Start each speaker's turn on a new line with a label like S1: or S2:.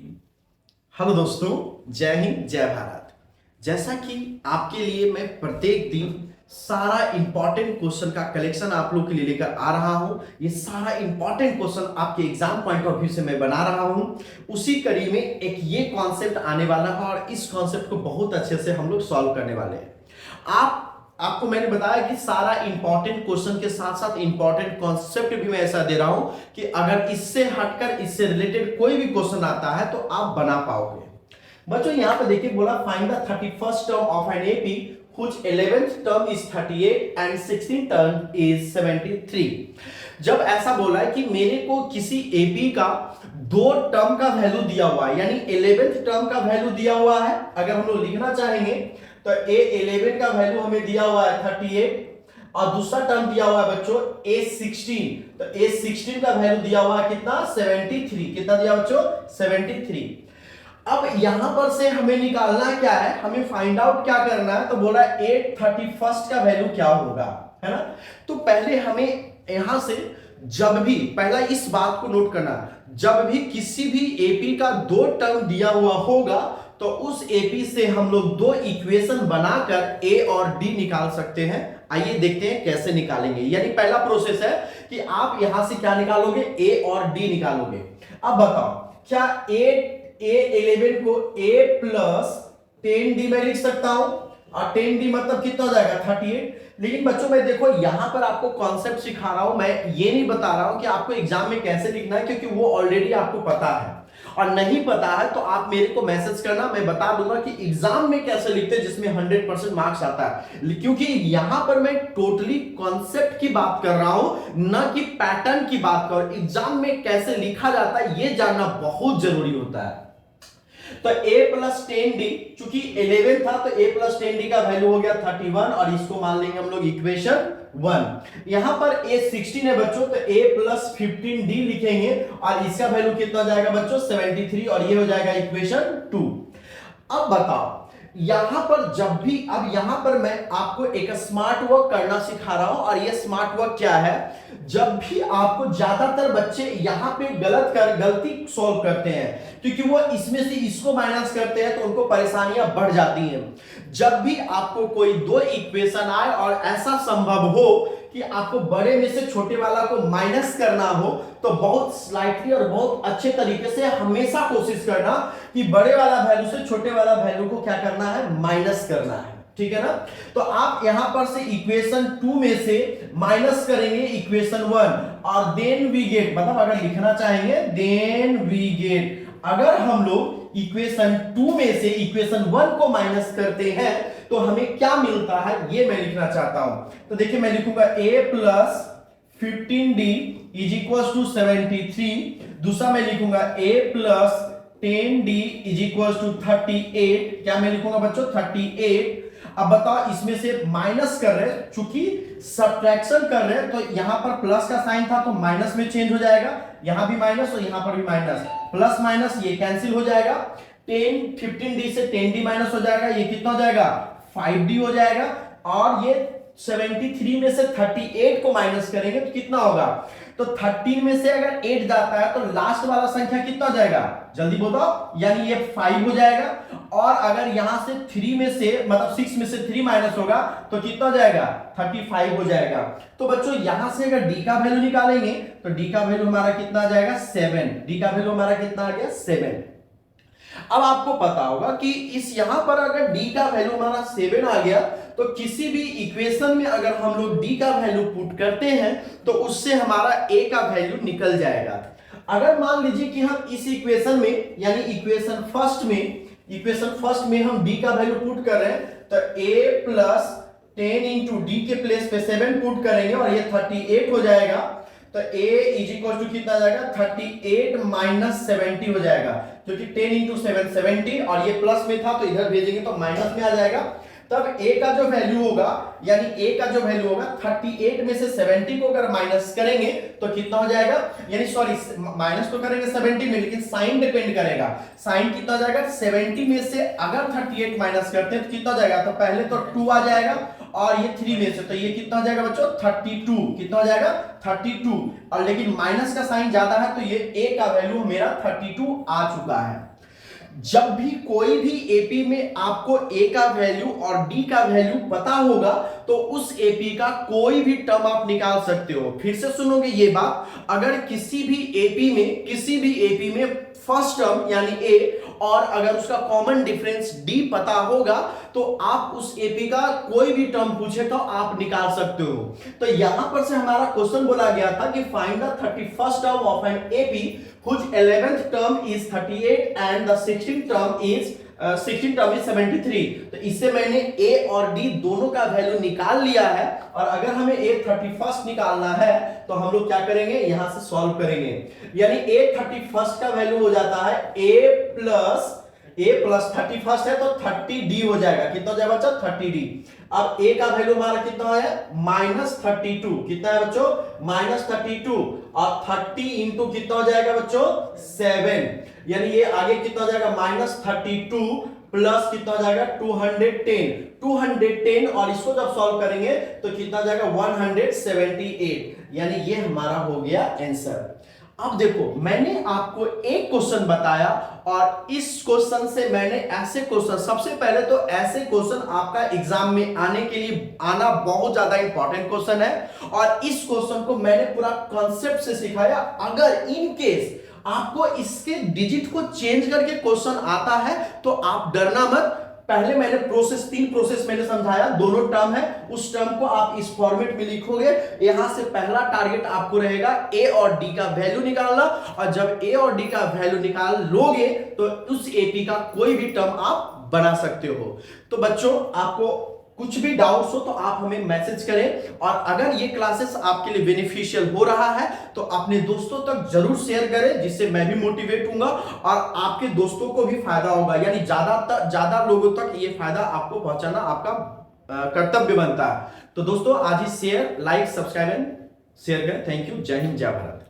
S1: Hello दोस्तों, जय हिंद जय भारत। जैसा कि आपके लिए मैं प्रत्येक दिन सारा इंपॉर्टेंट क्वेश्चन का कलेक्शन आप लोग के लिए लेकर आ रहा हूं। ये सारा इंपॉर्टेंट क्वेश्चन आपके एग्जाम पॉइंट ऑफ व्यू से मैं बना रहा हूं। उसी कड़ी में एक ये कॉन्सेप्ट आने वाला है और इस कॉन्सेप्ट को बहुत अच्छे से हम लोग सॉल्व करने वाले हैं। आपको मैंने बताया कि सारा इंपॉर्टेंट क्वेश्चन के साथ साथ इंपॉर्टेंट कॉन्सेप्ट भी मैं ऐसा दे रहा हूं कि अगर इससे हटकर इससे रिलेटेड कोई भी क्वेश्चन आता है तो आप बना पाओगे। बच्चों यहां पे देखिए, बोला find the 31st term of an AP which 11th term is 38 and 16th term is 73। जब ऐसा बोला है कि मेरे को किसी एपी का दो टर्म का वैल्यू दिया हुआ है, यानी 11th टर्म का वैल्यू दिया हुआ है। अगर हम लोग लिखना चाहेंगे तो A11 का वैल्यू हमें दिया हुआ है 38 और दूसरा टर्म दिया हुआ है बच्चों A16। तो A16 का वैल्यू दिया हुआ है कितना, 73। कितना दिया बच्चों, 73। अब यहां पर से हमें निकालना क्या है, हमें फाइंड आउट क्या करना है। तो बोला 831st का वैल्यू क्या होगा, है ना। तो पहले हमें यहां से जब भी, पहला इस बात को नोट करना, जब भी किसी भी एपी का दो टर्म दिया हुआ होगा तो उस एपी से हम लोग दो इक्वेशन बनाकर ए और डी निकाल सकते हैं। आइए देखते हैं कैसे निकालेंगे। यानी पहला प्रोसेस है कि आप यहां से क्या निकालोगे, ए और डी निकालोगे। अब बताओ, क्या A11 को A प्लस 10D में लिख सकता हूं, और 10D मतलब कितना हो जाएगा, 38। लेकिन बच्चों मैं देखो यहां पर आपको कॉन्सेप्ट सिखा रहा हूं, मैं ये नहीं बता रहा हूं कि आपको एग्जाम में कैसे लिखना है, क्योंकि वो ऑलरेडी आपको पता है। और नहीं पता है तो आप मेरे को मैसेज करना, मैं बता दूंगा कि एग्जाम में कैसे लिखते हैं जिसमें 100% मार्क्स आता है। क्योंकि यहां पर मैं टोटली कॉन्सेप्ट की बात कर रहा हूं, न कि पैटर्न की बात कर। एग्जाम में कैसे लिखा जाता है ये जानना बहुत जरूरी होता है। तो a प्लस 10d, चूंकि 11 था तो a प्लस 10d का वैल्यू हो गया 31 और इसको मान लेंगे हम लोग इक्वेशन 1। यहां पर a 16 है बच्चों, तो a प्लस 15d लिखेंगे और इसका वैल्यू कितना हो जाएगा बच्चों, 73, और ये हो जाएगा इक्वेशन 2। अब बताओ यहां पर जब भी, अब यहां पर मैं आपको एक स्मार्ट वर्क करना सिखा रहा हूं, और ये स्मार्ट वर्क क्या है, जब भी आपको, ज्यादातर बच्चे यहां पे गलती सॉल्व करते हैं, क्योंकि वो इसमें से इसको माइनस करते हैं तो उनको परेशानियां बढ़ जाती हैं। जब भी आपको कोई दो इक्वेशन आए और ऐसा संभव हो कि आपको बड़े में से छोटे वाला को माइनस करना हो, तो बहुत स्लाइटली और बहुत अच्छे तरीके से हमेशा कोशिश करना कि बड़े वाला वैल्यू से छोटे वाला वैल्यू को क्या करना है, माइनस करना है। ठीक है ना। तो आप यहां पर से इक्वेशन 2 में से माइनस करेंगे इक्वेशन 1 और देन वी गेट, मतलब अगर लिखना चाहेंगे देन वी गेट, अगर हम लोग इक्वेशन 2 में से इक्वेशन 1 को माइनस करते हैं तो हमें क्या मिलता है ये मैं लिखना चाहता हूं। तो देखिए मैं लिखूंगा a plus 15d is equal to 73। दूसरा मैं लिखूंगा a plus 10d is equal to 38। क्या मैं लिखूंगा बच्चों, 38। अब बताओ इसमें से माइनस कर रहे हैं, चूंकि सब्ट्रैक्शन कर रहे हैं तो यहां पर प्लस का साइन था तो माइनस में चेंज हो जाएगा, यहां भी माइनस और यहां पर भी माइनस, प्लस माइनस ये कैंसिल हो जाएगा। 15d से 10d माइनस हो जाएगा, ये कितना हो जाएगा, 5d हो जाएगा। और ये 73 में से 38 को माइनस करेंगे तो कितना होगा, तो 13 में से अगर 8 जाता है तो लास्ट वाला संख्या कितना हो जाएगा, जल्दी बताओ, यानी ये 5 हो जाएगा। और अगर यहां से 3 में से, मतलब 6 में से 3 माइनस होगा तो कितना हो जाएगा, 35 हो जाएगा। तो बच्चों यहां से अगर d का वैल्यू निकालेंगे तो d का वैल्यू हमारा कितना आ जाएगा, 7। d का वैल्यू हमारा कितना आ गया, 7। अब आपको पता होगा कि इस यहां पर अगर d का वैल्यू हमारा 7 आ गया तो किसी भी इक्वेशन में अगर हम लोग d का वैल्यू पुट करते हैं तो उससे हमारा a का वैल्यू निकल जाएगा। अगर मान लीजिए कि हम इस इक्वेशन में, यानी इक्वेशन फर्स्ट में हम d का वैल्यू पुट कर रहे हैं तो a प्लस 10 इंटू डी के प्लेस पे 7 पुट करेंगे और ये 38 हो जाएगा। तो a इज इक्वल टू कितना आ जाएगा, 38 माइनस 70 हो जाएगा, क्योंकि 10 इंटू 7 70 और ये प्लस में था तो इधर भेजेंगे तो माइनस में आ जाएगा। तब a का जो वैल्यू होगा, यानी a का जो वैल्यू होगा 38 में से 70 को अगर माइनस करेंगे तो कितना हो जाएगा, यानी सॉरी माइनस तो करेंगे 70 में, लेकिन साइन डिपेंड करेगा। साइन कितना हो जाएगा, 70 में से अगर 38 माइनस करते हैं तो कितना हो जाएगा, तो पहले तो 2 आ जाएगा और ये 3 में से, तो ये कितना हो जाएगा बच्चों 32, कितना हो जाएगा 32, और लेकिन माइनस का साइन ज्यादा है तो ये a का वैल्यू मेरा 32 आ चुका है। जब भी कोई भी एपी में आपको ए का वैल्यू और डी का वैल्यू पता होगा तो उस एपी का कोई भी टर्म आप निकाल सकते हो। फिर से सुनोगे ये बात, अगर किसी भी एपी में फर्स्ट टर्म यानी ए और अगर उसका कॉमन डिफरेंस डी पता होगा तो आप उस एपी का कोई भी टर्म पूछे तो आप निकाल सकते हो। तो यहां पर से हमारा क्वेश्चन बोला गया था कि find the 31st term of an AP whose 11th term is 38 and the 16th term is 73। तो इससे मैंने a और d दोनों का वैल्यू निकाल लिया है, और अगर हमें a 31st निकालना है तो हम लोग क्या करेंगे, यहां से सॉल्व करेंगे। यानी a 31st का वैल्यू हो जाता है a प्लस 31st है तो 30d हो जाएगा। कितना हो जाएगा बच्चा 30d। अब a का वैल्यू हमारा कितना है -32, कितना है बच्चों -32, और 30 इंटू कितना हो जाएगा बच्चों 7, यानी ये आगे कितना हो जाएगा -32 प्लस कितना हो जाएगा 210 और इसको जब सॉल्व करेंगे तो कितना हो जाएगा 178, यानी ये हमारा हो गया आंसर। अब देखो मैंने आपको एक क्वेश्चन बताया और इस क्वेश्चन से मैंने ऐसे क्वेश्चन, सबसे पहले तो ऐसे क्वेश्चन आपका एग्जाम में आने के लिए आना बहुत ज्यादा इंपॉर्टेंट क्वेश्चन है, और इस क्वेश्चन को मैंने पूरा कॉन्सेप्ट से सिखाया। अगर इन केस आपको इसके डिजिट को चेंज करके क्वेश्चन आता है तो आप डरना मत। पहले मैंने तीन प्रोसेस मैंने समझाया, दोनों टर्म है, उस टर्म को आप इस फॉर्मेट में लिखोगे। यहां से पहला टारगेट आपको रहेगा ए और डी का वैल्यू निकालना, और जब ए और डी का वैल्यू निकाल लोगे तो उस एपी का कोई भी टर्म आप बना सकते हो। तो बच्चों आपको कुछ भी डाउट्स हो तो आप हमें मैसेज करें, और अगर ये क्लासेस आपके लिए बेनिफिशियल हो रहा है तो अपने दोस्तों तक जरूर शेयर करें, जिससे मैं भी मोटिवेट हूंगा और आपके दोस्तों को भी फायदा होगा। यानी ज्यादा लोगों तक ये फायदा आपको पहुंचाना आपका कर्तव्य बनता है। तो दोस्तों आज ही share, like, subscribe and share करें। Thank you. जय हिंद, जय भारत।